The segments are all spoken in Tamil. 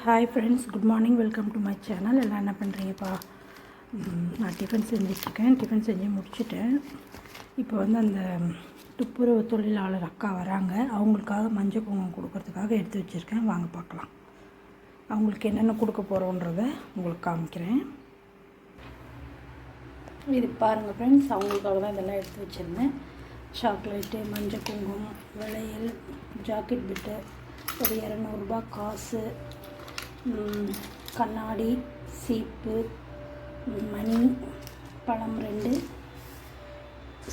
Hi friends, good morning. Welcome to my channel. எல்லாம் என்ன பண்ணுறீங்கப்பா? நான் டிஃபன் செஞ்சிட்ருக்கேன். டிஃபன் செஞ்சு முடிச்சுட்டேன். இப்போ வந்து அந்த துப்புரவு தொழிலாளர் அக்கா வராங்க. அவங்களுக்காக மஞ்சள் குங்குமம் கொடுக்கறதுக்காக எடுத்து வச்சுருக்கேன். வாங்க பார்க்கலாம். அவங்களுக்கு என்னென்ன கொடுக்க போகிறோன்றத உங்களுக்கு காமிக்கிறேன். இது பாருங்கள் ஃப்ரெண்ட்ஸ், அவங்களுக்காக தான் இதெல்லாம் எடுத்து வச்சுருந்தேன். சாக்லேட்டு, மஞ்சள் குங்குமம், வளையல், ஜாக்கெட் பிட்டு, ஒரு 200 ரூபா காசு, கண்ணாடி, சீப்பு, மணி, பழம் 2,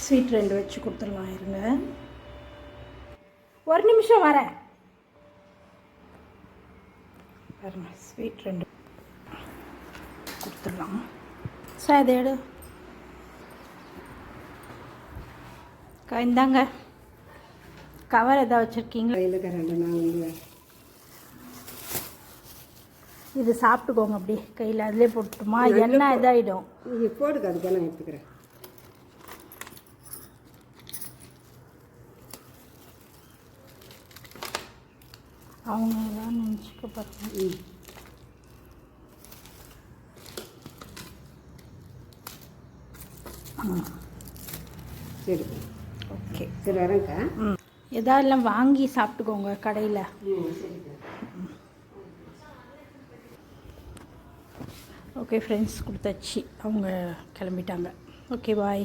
ஸ்வீட் 2 வச்சு கொடுத்துடலாம். இருங்க, ஒரு நிமிஷம் வரேன். பாருங்க, ஸ்வீட் 2 கொடுத்துடலாம். சார் இதை எடு. இந்தாங்க, கவர் எதாவது வச்சுருக்கீங்களா? இது சாப்பிட்டுக்கோங்க. அப்படி கையில் அதிலே போட்டுமா? எண்ணெய் இதாகிடும். இது போடுங்க, அதுக்கு நான் எடுத்துக்கிறேன். அவங்க தான் நினச்சிக்க பாருங்க. சரி, ஓகே. சரி வரேங்க. எதாவது வாங்கி சாப்பிட்டுக்கோங்க கடையில். ஓகே ஃப்ரெண்ட்ஸ், கொடுத்தாச்சு. அவங்க கிளம்பிட்டாங்க. ஓகே, பாய்.